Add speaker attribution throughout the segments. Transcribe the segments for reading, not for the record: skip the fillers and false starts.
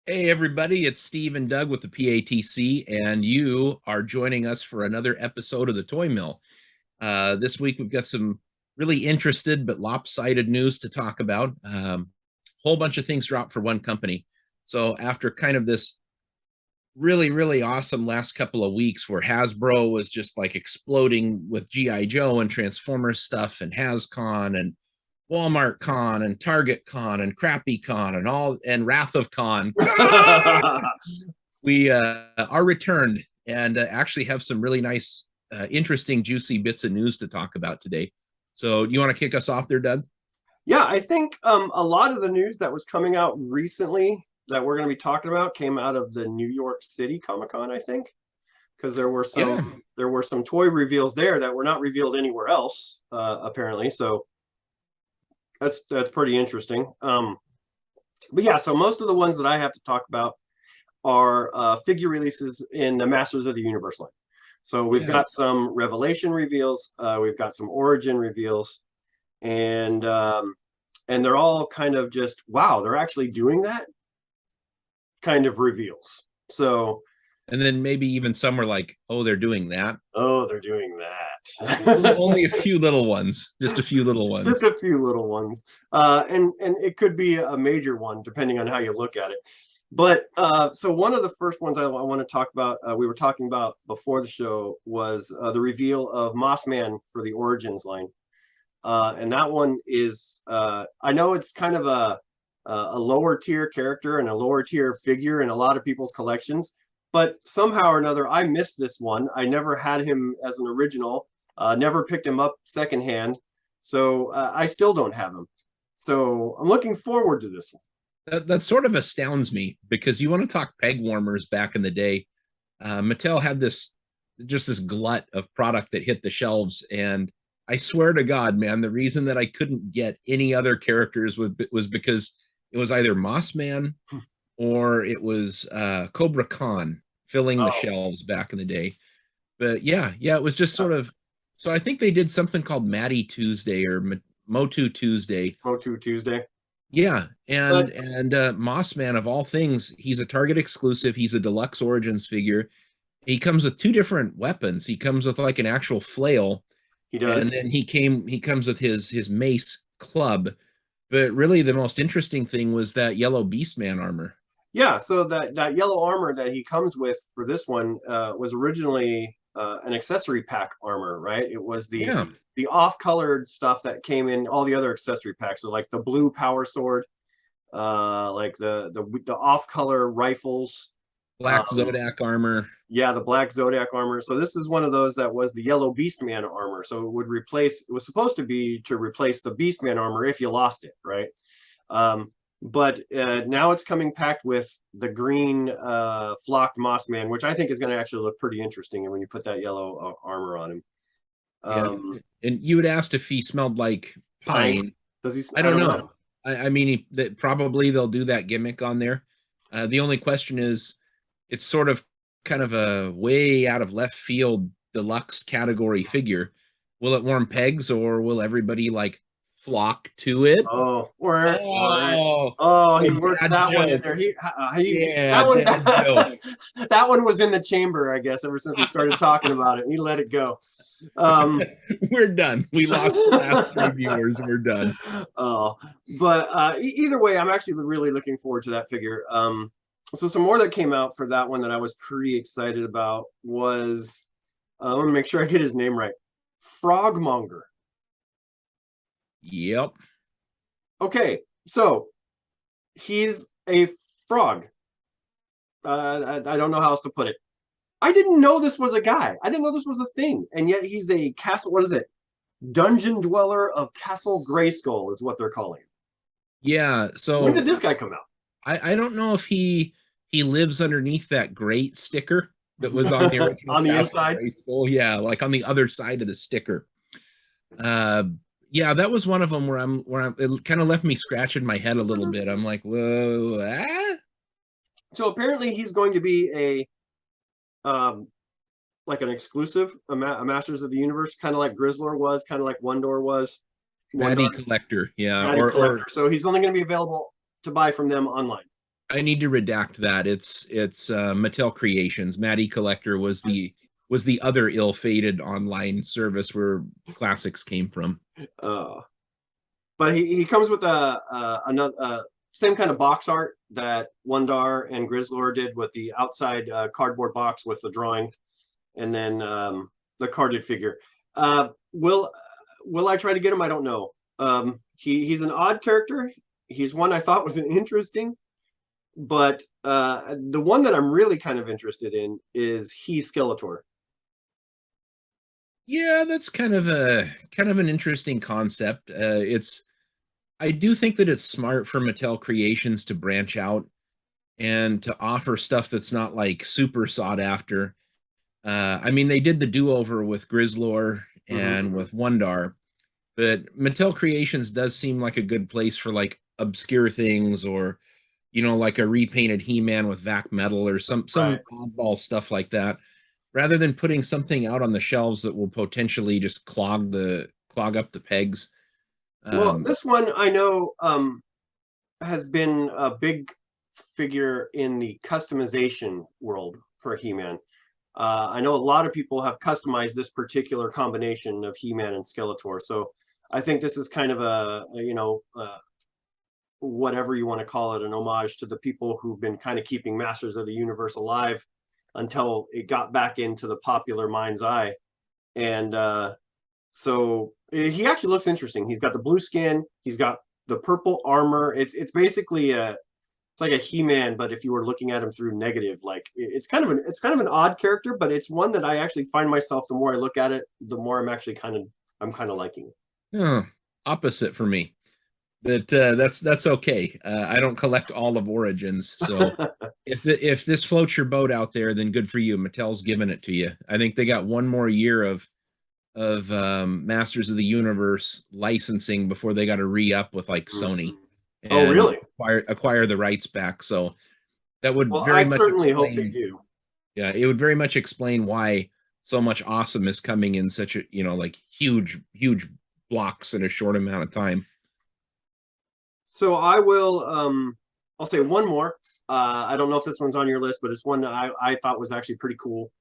Speaker 1: Hey, everybody, it's Steve and Doug with the PATC, and you are joining us for another episode of the Toy Mill. This week, we've got some really interested but lopsided news to talk about. Whole bunch of things dropped for one company. So, after kind of this really awesome last couple of weeks where Hasbro was just like exploding with G.I. Joe and Transformers stuff and HasCon and Walmart Con and Target Con and Crappy Con and all and Wrath of Con. We are returned and actually have some really nice, interesting, juicy bits of news to talk about today. So, you want to kick us off there, Doug?
Speaker 2: Yeah, I think a lot of the news that was coming out recently that we're going to be talking about came out of the New York City Comic Con, I think, because there were some toy reveals there that were not revealed anywhere else, apparently. So that's pretty interesting. But yeah, so most of the ones that I have to talk about are figure releases in the Masters of the Universe line. So we've got some Revelation reveals, we've got some Origin reveals, and they're all kind of just, wow, they're actually doing that kind of reveals. So,
Speaker 1: and then maybe even some were like, oh, they're doing that.
Speaker 2: Oh, they're doing that.
Speaker 1: Only a few little ones, just a few little ones.
Speaker 2: Just a few little ones. And it could be a major one, depending on how you look at it. But so one of the first ones I want to talk about, we were talking about before the show, was the reveal of Mossman for the Origins line. And that one is, I know it's kind of a lower tier character and a lower tier figure in a lot of people's collections, but somehow or another, I missed this one. I never had him as an original, never picked him up secondhand. So I still don't have him. So I'm looking forward to this one.
Speaker 1: That sort of astounds me because you want to talk peg warmers back in the day. Mattel had this glut of product that hit the shelves, and I swear to God, man, the reason that I couldn't get any other characters was because it was either Mossman or it was Cobra Khan filling the shelves back in the day. But yeah, it was just sort of. So I think they did something called Matty Tuesday or Motu Tuesday.
Speaker 2: Motu Tuesday.
Speaker 1: Yeah, and Mossman, of all things, he's a Target exclusive. He's a deluxe Origins figure. He comes with two different weapons. He comes with like an actual flail.
Speaker 2: He does.
Speaker 1: And then he comes with his mace club. But really the most interesting thing was that yellow Beastman armor.
Speaker 2: Yeah, so that yellow armor that he comes with for this one was originally an accessory pack armor, right? It was the off-colored stuff that came in all the other accessory packs. So like the blue power sword, like the off-color rifles,
Speaker 1: black Zodiac armor.
Speaker 2: Yeah, the black Zodiac armor. So this is one of those that was the yellow Beastman armor. So it was supposed to be to replace the Beastman armor if you lost it, right? But now it's coming packed with the green flocked Mossman, which I think is going to actually look pretty interesting when you put that yellow armor on him.
Speaker 1: And you had asked if he smelled like pine.
Speaker 2: Does he?
Speaker 1: I don't know. I mean, probably they'll do that gimmick on there. The only question is, it's sort of kind of a way out of left field deluxe category figure. Will it warm pegs, or will everybody like flock to it?
Speaker 2: He worked that one in there. That one was in the chamber, I guess, ever since we started talking about it. And he let it go.
Speaker 1: We're done. We lost the last 3 viewers. We're done.
Speaker 2: But either way, I'm actually really looking forward to that figure. So some more that came out for that one that I was pretty excited about was, I want to make sure I get his name right, Frogmonger.
Speaker 1: Yep.
Speaker 2: Okay, so he's a frog. I don't know how else to put it. I didn't know this was a guy. I didn't know this was a thing. And yet he's a castle, what is it? Dungeon Dweller of Castle Grayskull is what they're calling him.
Speaker 1: Yeah, so
Speaker 2: when did this guy come out?
Speaker 1: I don't know if he lives underneath that great sticker that was on the original
Speaker 2: on the inside.
Speaker 1: Oh yeah, like on the other side of the sticker. Yeah, that was one of them where it kind of left me scratching my head a little bit. I'm like, whoa.
Speaker 2: So apparently he's going to be a like an exclusive, a Masters of the Universe, kind of like Grizzler was, kind of like Wondor was. One
Speaker 1: Maddie
Speaker 2: Dark
Speaker 1: Collector, yeah,
Speaker 2: Matty
Speaker 1: or
Speaker 2: Collector. So he's only going to be available to buy from them online.
Speaker 1: I need to redact that. It's Mattel Creations. Maddie Collector was the other ill-fated online service where classics came from.
Speaker 2: Uh, but he comes with another same kind of box art that Wondar and Grizzlor did with the outside cardboard box with the drawing, and then the carded figure. Will I try to get him? I don't know. He's an odd character. He's one I thought was interesting, but the one that I'm really kind of interested in is Skeletor.
Speaker 1: Yeah, that's kind of an interesting concept. It's I do think that it's smart for Mattel Creations to branch out and to offer stuff that's not like super sought after. I mean, they did the do-over with Grizzlor and
Speaker 2: Mm-hmm.
Speaker 1: with Wondar, but Mattel Creations does seem like a good place for like obscure things, or like a repainted He-Man with vac metal, or some
Speaker 2: Right.
Speaker 1: oddball stuff like that, rather than putting something out on the shelves that will potentially just clog up the pegs.
Speaker 2: Well,
Speaker 1: Um,
Speaker 2: this one I know has been a big figure in the customization world for He-Man. I know a lot of people have customized this particular combination of He-Man and Skeletor. So I think this is kind of whatever you want to call it, an homage to the people who've been kind of keeping Masters of the Universe alive until it got back into the popular mind's eye. And so he actually looks interesting. He's got the blue skin. He's got the purple armor. It's basically it's like a He-Man, but if you were looking at him through negative, like it's kind of an odd character, but it's one that I actually find myself, the more I look at it, the more I'm kind of liking it.
Speaker 1: Opposite for me. But that's okay. I don't collect all of Origins, so if this floats your boat out there, then good for you. Mattel's giving it to you. I think they got one more year of Masters of the Universe licensing before they got to re-up with like Sony
Speaker 2: Mhm. Oh,
Speaker 1: and
Speaker 2: really?
Speaker 1: acquire the rights back. So that would
Speaker 2: Well,
Speaker 1: very
Speaker 2: I
Speaker 1: much
Speaker 2: certainly hope they
Speaker 1: explain,
Speaker 2: do.
Speaker 1: yeah, it would very much explain why so much awesome is coming in such a, like huge blocks in a short amount of time.
Speaker 2: So I'll say one more. I don't know if this one's on your list, but it's one that I thought was actually pretty cool.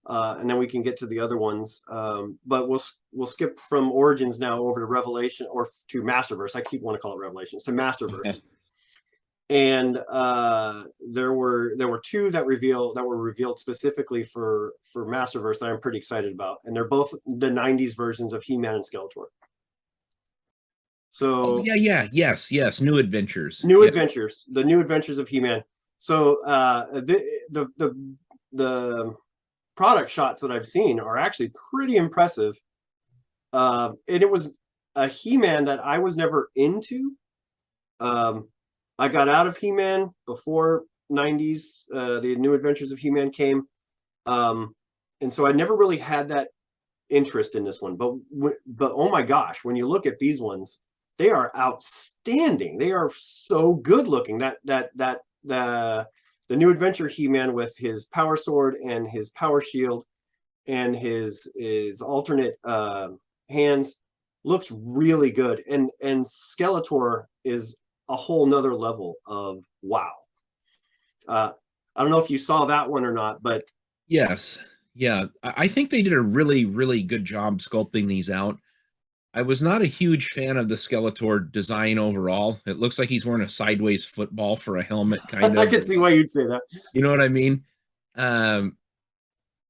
Speaker 2: And then we can get to the other ones. But we'll skip from Origins now over to Revelation, or to Masterverse. I keep wanting to call it Revelations, to Masterverse. And there were two that were revealed specifically for Masterverse that I'm pretty excited about, and they're both the '90s versions of He-Man and Skeletor.
Speaker 1: Oh
Speaker 2: So
Speaker 1: yeah, yeah, yes, New Adventures.
Speaker 2: new
Speaker 1: Yeah,
Speaker 2: adventures, the new adventures of He-Man. So the product shots that I've seen are actually pretty impressive. And it was a He-Man that I was never into. Um, I got out of He-Man before '90s. The New Adventures of He-Man came, and so I never really had that interest in this one. But oh my gosh, when you look at these ones, they are outstanding. They are so good looking. The New Adventure He-Man with his power sword and his power shield and his alternate hands looks really good. And Skeletor is a whole nother level of wow. Uh, I don't know if you saw that one or not, but
Speaker 1: yes, yeah. I think they did a really good job sculpting these out. I was not a huge fan of the Skeletor design overall. It looks like he's wearing a sideways football for a helmet, kind
Speaker 2: I
Speaker 1: of.
Speaker 2: can see why you'd say that.
Speaker 1: You know what I mean? Um,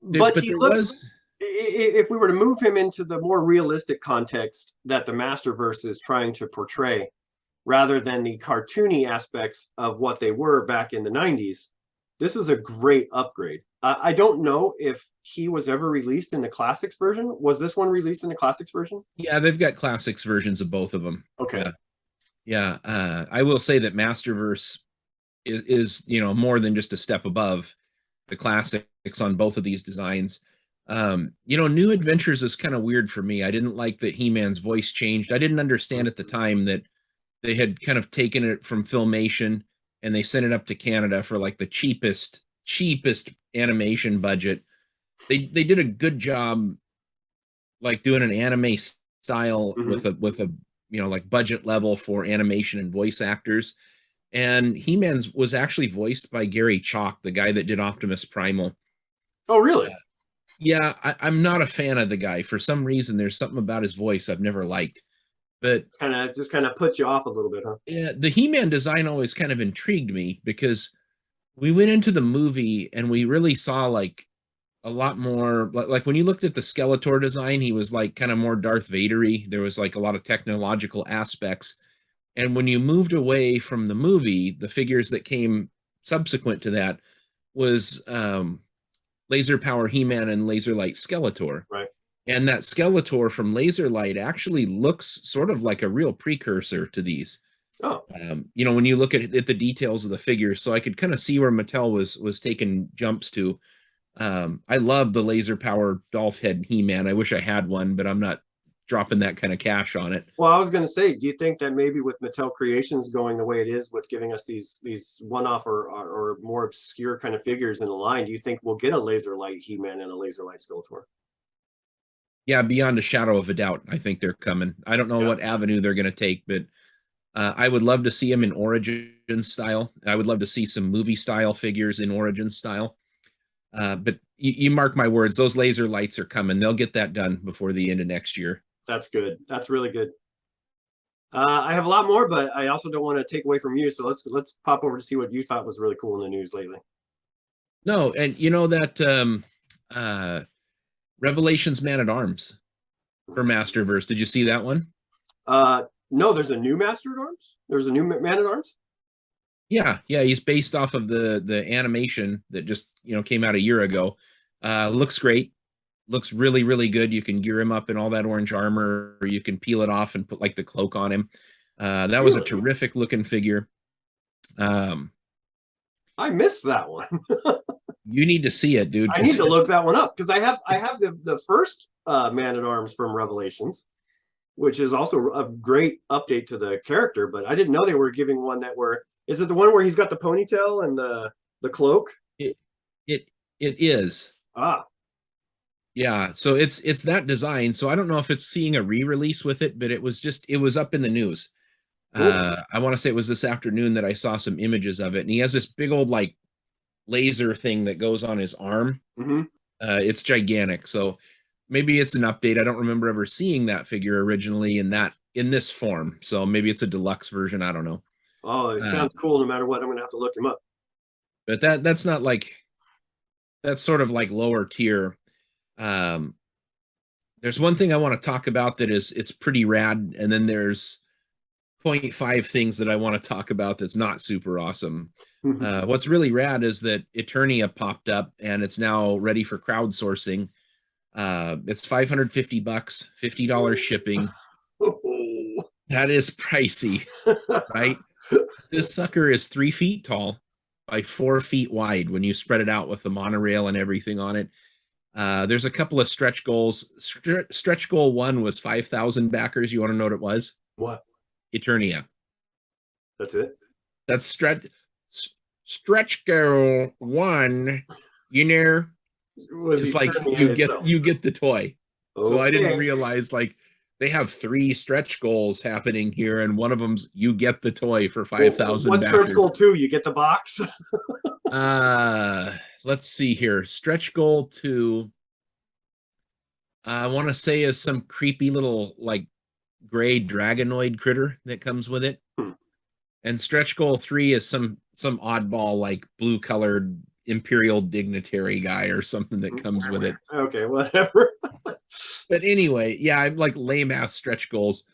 Speaker 2: But
Speaker 1: but
Speaker 2: he
Speaker 1: there
Speaker 2: looks,
Speaker 1: was,
Speaker 2: if we were to move him into the more realistic context that the Masterverse is trying to portray, rather than the cartoony aspects of what they were back in the '90s, this is a great upgrade. I don't know if he was ever released in the classics version. Was this one released in the classics version?
Speaker 1: yeah, they've got classics versions of both of them.
Speaker 2: Okay.
Speaker 1: Yeah, yeah. I will say that Masterverse is more than just a step above the classics on both of these designs. New Adventures is kind of weird for me. I didn't like that He-Man's voice changed. I didn't understand at the time that they had kind of taken it from Filmation and they sent it up to Canada for like the cheapest animation budget. They did a good job like doing an anime style
Speaker 2: Mm-hmm.
Speaker 1: with a like budget level for animation and voice actors. And He-Man's was actually voiced by Gary Chalk, the guy that did Optimus Primal.
Speaker 2: Oh, really?
Speaker 1: Yeah, I'm not a fan of the guy. For some reason, there's something about his voice I've never liked. But
Speaker 2: Kind of puts you off a little bit, huh?
Speaker 1: yeah, the He-Man design always kind of intrigued me because we went into the movie and we really saw like a lot more like when you looked at the Skeletor design, he was like kind of more Darth Vader-y. There was like a lot of technological aspects. And when you moved away from the movie, the figures that came subsequent to that was Laser Power He-Man and Laser Light Skeletor.
Speaker 2: Right.
Speaker 1: And that Skeletor from Laser Light actually looks sort of like a real precursor to these.
Speaker 2: Oh,
Speaker 1: When you look at the details of the figures, so I could kind of see where Mattel was taking jumps to. I love the laser power Dolph head He-Man. I wish I had one, but I'm not dropping that kind of cash on it.
Speaker 2: well, I was going to say, do you think that maybe with Mattel Creations going the way it is, with giving us these one-off or more obscure kind of figures in the line, do you think we'll get a Laser Light He-Man and a Laser Light Skeletor?
Speaker 1: Yeah, beyond a shadow of a doubt, I think they're coming. I don't know
Speaker 2: Yeah,
Speaker 1: what avenue they're going to take, but I would love to see them in Origin style. I would love to see some movie style figures in Origin style. But you mark my words, those laser lights are coming. They'll get that done before the end of next year.
Speaker 2: that's good. That's really good. I have a lot more, but I also don't want to take away from you. So let's pop over to see what you thought was really cool in the news lately.
Speaker 1: No, and you know that uh, Revelations Man at Arms for Masterverse. Did you see that one?
Speaker 2: No, there's a new Master at Arms. There's a new Man at Arms.
Speaker 1: Yeah, he's based off of the animation that just came out a year ago. Looks great. Looks really, really good. You can gear him up in all that orange armor, or you can peel it off and put like the cloak on him. That was a
Speaker 2: Really?
Speaker 1: terrific looking figure. Um,
Speaker 2: I missed that one.
Speaker 1: you need to see it, dude,
Speaker 2: I need
Speaker 1: because
Speaker 2: to
Speaker 1: it's
Speaker 2: look that one up because I have the first Man at Arms from Revelations, which is also a great update to the character. But I didn't know they were giving one that were. Is it the one where he's got the ponytail and the cloak?
Speaker 1: it it it is.
Speaker 2: Ah,
Speaker 1: Yeah, so it's that design. So I don't know if it's seeing a re-release with it, but it was up in the news.
Speaker 2: cool.
Speaker 1: I want to say it was this afternoon that I saw some images of it, and he has this big old like laser thing that goes on his arm.
Speaker 2: Mm-hmm.
Speaker 1: It's gigantic. So maybe it's an update. I don't remember ever seeing that figure originally in this form. So maybe it's a deluxe version. I don't know.
Speaker 2: Oh, it
Speaker 1: Uh,
Speaker 2: sounds cool. No matter what, I'm gonna have to look him up.
Speaker 1: but that's not like that's sort of like lower tier. Um, there's one thing I want to talk about that is it's pretty rad, and then there's point 0.5 things that I want to talk about that's not super awesome. What's really rad is that Eternia popped up and it's now ready for crowdsourcing. It's $550, $50 shipping. That is pricey, right? This sucker is 3 feet tall by 4 feet wide when you spread it out with the monorail and everything on it. There's a couple of stretch goals. Stretch goal one was 5,000 backers. You want to know what it was?
Speaker 2: What?
Speaker 1: Eternia.
Speaker 2: That's it.
Speaker 1: That's stretch goal one. You know,
Speaker 2: Was
Speaker 1: it's
Speaker 2: he
Speaker 1: like
Speaker 2: turning it itself?
Speaker 1: you get the toy. So I didn't
Speaker 2: Okay.
Speaker 1: realize like they have 3 stretch goals happening here, and one of them's you get the toy for 5,000
Speaker 2: What's stretch
Speaker 1: backers.
Speaker 2: goal 2? You get the box.
Speaker 1: Uh, let's see here. Stretch goal 2. I want to say is some creepy little like gray dragonoid critter that comes with it.
Speaker 2: Hmm.
Speaker 1: And stretch goal 3 is some oddball like blue colored imperial dignitary guy or something that comes with it.
Speaker 2: Okay, whatever.
Speaker 1: But anyway, yeah, I'm like lame ass stretch goals.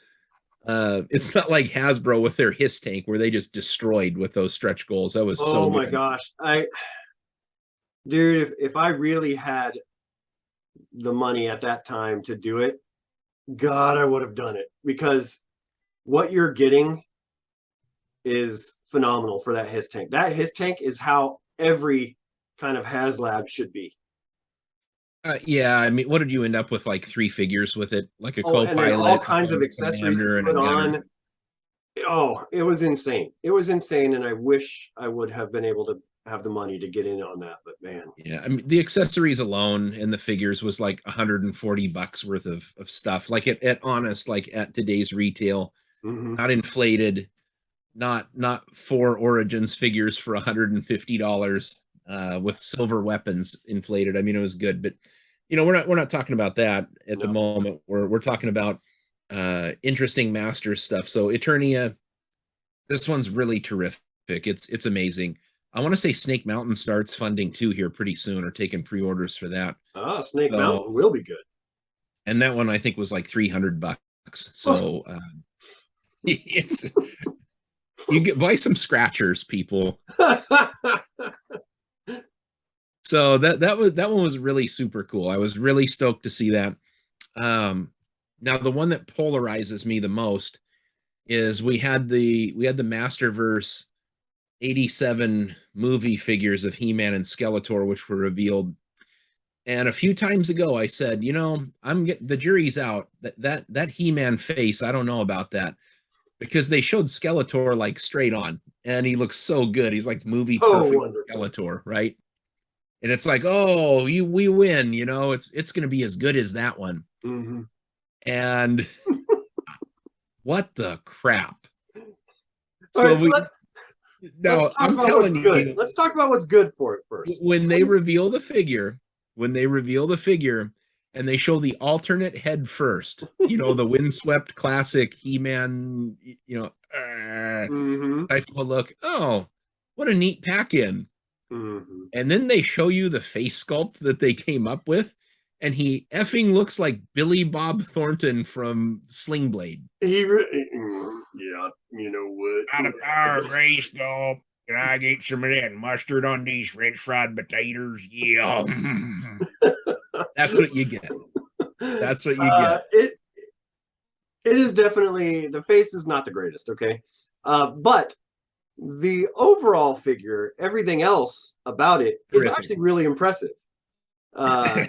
Speaker 1: It's not like Hasbro with their Hiss tank where they just destroyed with those stretch goals. That was so
Speaker 2: Oh my
Speaker 1: good.
Speaker 2: gosh. Dude, if I really had the money at that time to do it, God, I would have done it because what you're getting is phenomenal for that Hiss tank. That Hiss tank is how every kind of HasLab should be.
Speaker 1: Yeah, I mean, what did you end up with? Like 3 figures with it, like a
Speaker 2: Oh, and then all
Speaker 1: co-pilot,
Speaker 2: kinds of
Speaker 1: a
Speaker 2: accessories to
Speaker 1: commander, and a
Speaker 2: put
Speaker 1: gunner.
Speaker 2: on. Oh, it was insane. It was insane, and I wish I would have been able to have the money to get in on that. But man,
Speaker 1: Yeah, I mean, the accessories alone and the figures was like $140 worth of stuff. Like at honest, like at today's retail,
Speaker 2: Mm-hmm.
Speaker 1: not inflated, not four Origins figures for $150 with silver weapons inflated. I mean, it was good, but we're not talking about that at the
Speaker 2: No.
Speaker 1: moment. We're talking about interesting Masters stuff. So Eternia, this one's really terrific. It's amazing. I want to say Snake Mountain starts funding too here pretty soon, or taking pre-orders for that.
Speaker 2: Ah, Snake
Speaker 1: So,
Speaker 2: Mountain will be good.
Speaker 1: and that one I think was like $300. So it's you get buy some scratchers, people. So that one was really super cool. I was really stoked to see that. Um, Now the one that polarizes me the most is we had the Masterverse 87 movie figures of He-Man and Skeletor, which were revealed. And a few times ago, I said, the jury's out. That He-Man face, I don't know about that, because they showed Skeletor like straight on, and he looks so good. He's like movie
Speaker 2: So
Speaker 1: perfect
Speaker 2: wonderful.
Speaker 1: Skeletor, right? And it's like, oh, we win. It's going to be as good as that one.
Speaker 2: Mm-hmm.
Speaker 1: And what the crap?
Speaker 2: All
Speaker 1: So
Speaker 2: right, so
Speaker 1: we
Speaker 2: let's
Speaker 1: now
Speaker 2: talk
Speaker 1: I'm
Speaker 2: about what's
Speaker 1: telling
Speaker 2: good.
Speaker 1: you,
Speaker 2: Let's talk about what's good for it first.
Speaker 1: when they reveal the figure, when they reveal the figure and they show the alternate head first, the windswept classic He-Man,
Speaker 2: Mm-hmm.
Speaker 1: type of a look. Oh, what a neat pack in.
Speaker 2: Mm-hmm.
Speaker 1: And then they show you the face sculpt that they came up with, and he effing looks like Billy Bob Thornton from Sling Blade.
Speaker 2: Yeah, you know
Speaker 1: Out of
Speaker 2: what?
Speaker 1: power, Grayskull. Can I get some of that mustard on these French fried potatoes? Yeah. That's what you get. That's what you get.
Speaker 2: It is definitely, the face is not the greatest, okay, but the overall figure, everything else about it is
Speaker 1: Terrific.
Speaker 2: actually really impressive. Uh,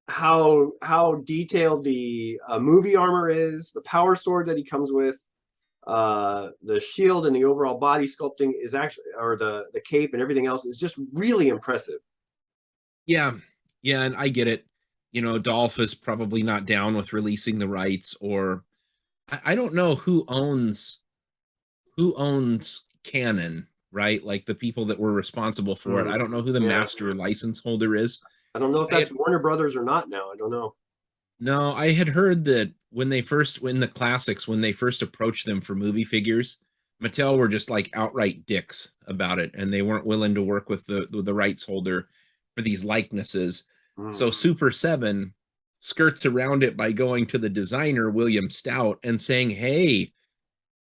Speaker 2: how detailed the movie armor is, the power sword that he comes with, the shield and the overall body sculpting is actually, or the cape and everything else is just really impressive.
Speaker 1: Yeah. Yeah. And I get it. Dolph is probably not down with releasing the rights, or I don't know who owns Canon, right? Like the people that were responsible for it. I don't know who the
Speaker 2: Yeah,
Speaker 1: master license holder is.
Speaker 2: I don't know if
Speaker 1: I
Speaker 2: that's
Speaker 1: had
Speaker 2: Warner Brothers or not now. I don't know.
Speaker 1: No, I had heard that when the classics, when they first approached them for movie figures, Mattel were just like outright dicks about it, and they weren't willing to work with the rights holder for these likenesses. So
Speaker 2: Mm.
Speaker 1: Super 7 skirts around it by going to the designer, William Stout, and saying, "Hey,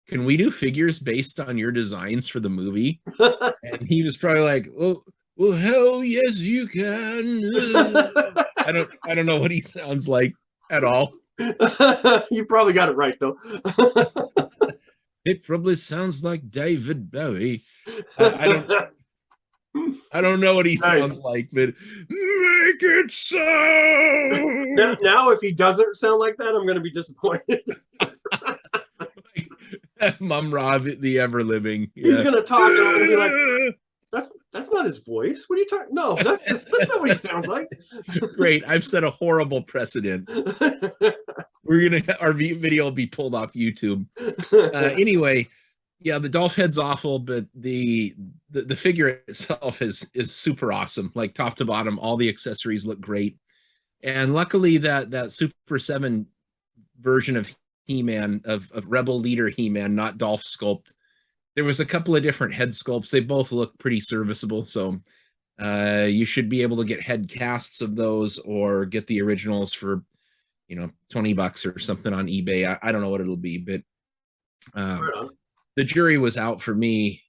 Speaker 1: can we do figures based on your designs for the movie?" And he was probably like, well, hell yes, you can. I don't know what he sounds like at all.
Speaker 2: You probably got it right though.
Speaker 1: It probably sounds like David Bowie. I don't know what he sounds
Speaker 2: Nice.
Speaker 1: like, but make it
Speaker 2: Now,
Speaker 1: so.
Speaker 2: now, if he doesn't sound like that, I'm going to be disappointed.
Speaker 1: Mum Rob, the ever living.
Speaker 2: He's
Speaker 1: Yeah.
Speaker 2: going to talk, and I'm going to be like, "That's not his voice. What are you talking? No, that's not what he sounds like."
Speaker 1: Great. I've set a horrible precedent. Our video will be pulled off YouTube. Anyway, yeah, the Dolph head's awful, but the figure itself is super awesome. Like top to bottom, all the accessories look great. And luckily that Super 7 version of He-Man, of Rebel Leader He-Man, not Dolph sculpt, there was a couple of different head sculpts. They both look pretty serviceable. So you should be able to get head casts of those, or get the originals for $20 or something on eBay. I don't know what it'll be, but um,
Speaker 2: Right on.
Speaker 1: the jury was out for me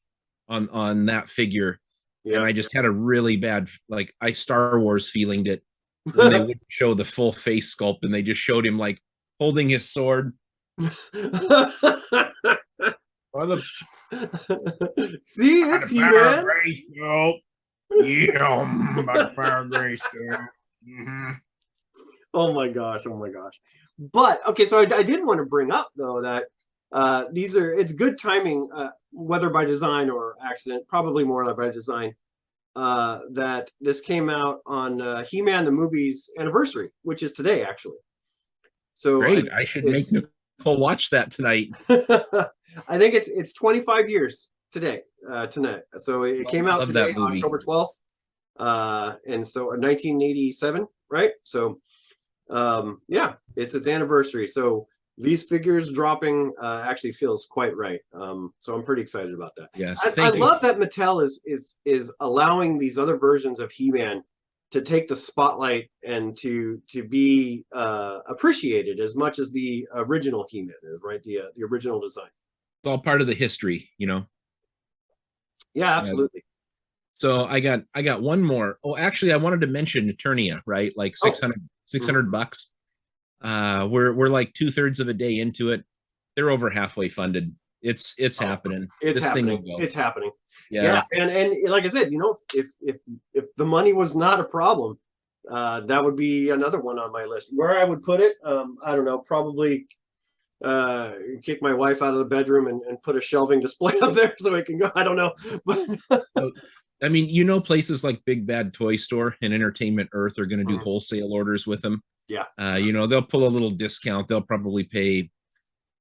Speaker 1: on that figure, and
Speaker 2: Yeah.
Speaker 1: I just had a really bad, like, I Star Wars feelinged it when they wouldn't show the full face sculpt, and they just showed him like holding his sword. Or the
Speaker 2: See, it's
Speaker 1: power
Speaker 2: He-Man.
Speaker 1: grace sculpt. Yeah, by the power grace sculpt. Mm-hmm.
Speaker 2: Oh my gosh, oh my gosh. But okay, so I did want to bring up though that it's good timing, whether by design or accident, probably more by design, that this came out on He-Man the movie's anniversary, which is today actually. So
Speaker 1: Great. I should make
Speaker 2: it's
Speaker 1: Nicole We'll watch that tonight.
Speaker 2: I think it's 25 years today, tonight. So it came out
Speaker 1: Love
Speaker 2: today,
Speaker 1: that movie.
Speaker 2: October 12th. And so 1987, right? So yeah, it's its anniversary. So these figures dropping actually feels quite right. So I'm pretty excited about that.
Speaker 1: Yes,
Speaker 2: I
Speaker 1: thank you.
Speaker 2: love that Mattel is allowing these other versions of He-Man to take the spotlight and to be appreciated as much as the original He-Man is, right? The original design.
Speaker 1: It's all part of the history, you know.
Speaker 2: Yeah,
Speaker 1: Yeah.
Speaker 2: absolutely.
Speaker 1: So I got one more. Oh, actually, I wanted to mention Eternia, right? Like
Speaker 2: Oh,
Speaker 1: 600 bucks. We're like 2/3 of a day into it. They're over halfway funded. It's
Speaker 2: oh,
Speaker 1: happening.
Speaker 2: it's
Speaker 1: This thing will
Speaker 2: happening.
Speaker 1: go.
Speaker 2: It's happening. Yeah,
Speaker 1: Yeah.
Speaker 2: and like I said, if the money was not a problem, that would be another one on my list. Where I would put it, I don't know, probably kick my wife out of the bedroom and put a shelving display up there so it can go. I don't know, but
Speaker 1: So, I mean, you know, places like Big Bad Toy Store and Entertainment Earth are going to do wholesale orders with them.
Speaker 2: yeah,
Speaker 1: You know, they'll pull a little discount. They'll probably pay,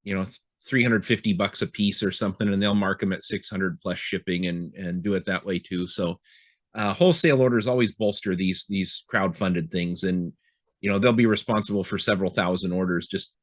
Speaker 1: you know, 350 bucks a piece or something, and they'll mark them at 600 plus shipping and do it that way too. So wholesale orders always bolster these crowd-funded things, and you know, they'll be responsible for several thousand orders just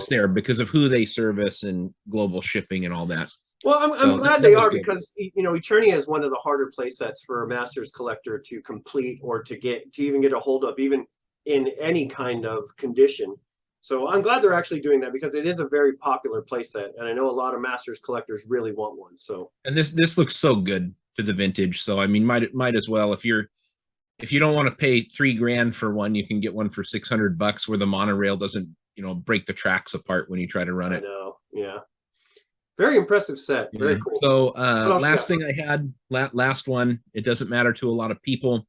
Speaker 1: there because of who they service and global shipping and all that.
Speaker 2: Well, I'm
Speaker 1: So
Speaker 2: glad
Speaker 1: that
Speaker 2: they
Speaker 1: was
Speaker 2: are
Speaker 1: good.
Speaker 2: because Eternia is one of the harder play sets for a Masters collector to complete or to even get a hold of, even in any kind of condition. So I'm glad they're actually doing that because it is a very popular play set, and I know a lot of Masters collectors really want one. So
Speaker 1: And this looks so good to the vintage. So I mean, might as well if you don't want to pay $3,000 for one, you can get one for 600 bucks where the monorail doesn't, you know, break the tracks apart when you try to run
Speaker 2: I
Speaker 1: it.
Speaker 2: know, yeah, very impressive set, very
Speaker 1: Yeah.
Speaker 2: cool.
Speaker 1: So last
Speaker 2: Got?
Speaker 1: thing I had, last one, it doesn't matter to a lot of people.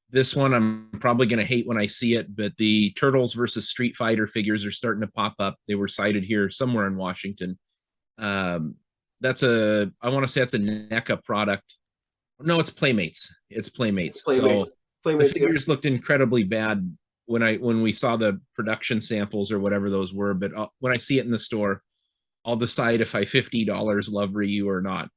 Speaker 1: This one I'm probably going to hate when I see it, but the Turtles versus Street Fighter figures are starting to pop up. They were sighted here somewhere in Washington. I want to say that's a NECA product. No, it's Playmates. It's Playmates. So the
Speaker 2: Playmates, yeah.
Speaker 1: figures looked incredibly bad when we saw the production samples or whatever those were. But when I see it in the store, I'll decide if I $50 love Ryu or not.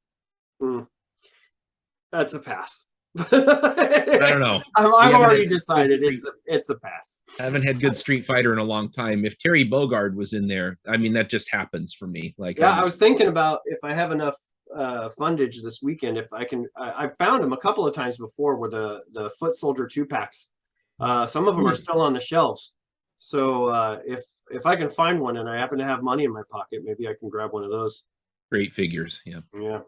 Speaker 2: That's a pass.
Speaker 1: I don't know.
Speaker 2: I've already decided it's a pass.
Speaker 1: I haven't had good Street Fighter in a long time. If Terry Bogard was in there, I mean, that just happens for me. Like,
Speaker 2: yeah, I was thinking about if I have enough fundage this weekend, if I can. I've found them a couple of times before where the Foot Soldier 2-packs. Some of them are still on the shelves. So if I can find one and I happen to have money in my pocket, maybe I can grab one of those.
Speaker 1: Great figures. Yeah.
Speaker 2: Yeah.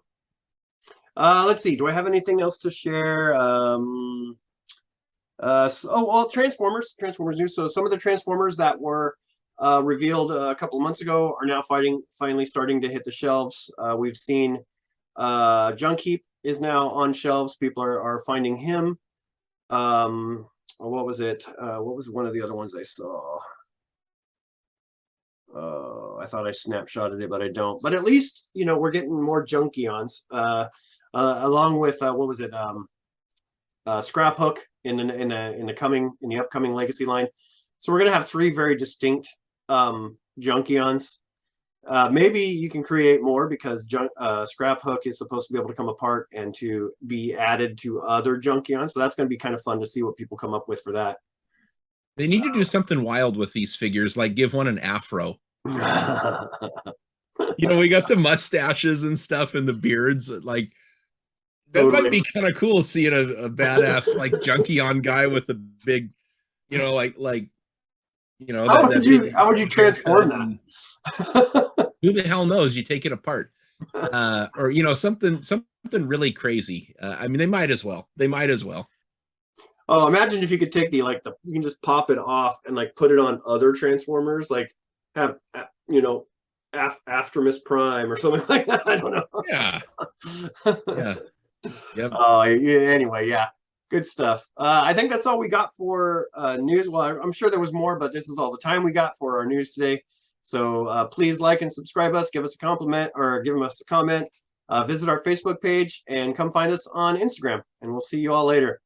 Speaker 2: Let's see. Do I have anything else to share? Transformers news. So some of the Transformers that were revealed a couple of months ago are now finally starting to hit the shelves. We've seen Junk Heap is now on shelves. People are finding him. What was it? What was one of the other ones I saw? I thought I snapshotted it, but I don't. But at least we're getting more Junkions. Along with what was it? Scrap Hook in the upcoming Legacy line. So we're gonna have 3 very distinct Junkions. Maybe you can create more because Scrap Hook is supposed to be able to come apart and to be added to other Junkions. So that's going to be kind of fun to see what people come up with for that.
Speaker 1: They need to do something wild with these figures, like give one an afro. We got the mustaches and stuff and the beards. Like that might be kind of cool seeing a badass like Junkion guy with a big, how
Speaker 2: would you transform that?
Speaker 1: Who the hell knows? You take it apart, or something really crazy. I mean, they might as well.
Speaker 2: Oh, imagine if you could take you can just pop it off and put it on other Transformers, like have Aftermus Prime or something like that. I don't know.
Speaker 1: Yeah. Yeah.
Speaker 2: Yep. Anyway, yeah. Good stuff. I think that's all we got for news. Well, I'm sure there was more, but this is all the time we got for our news today. So please like and subscribe us, give us a compliment or give us a comment. Visit our Facebook page and come find us on Instagram. And we'll see you all later.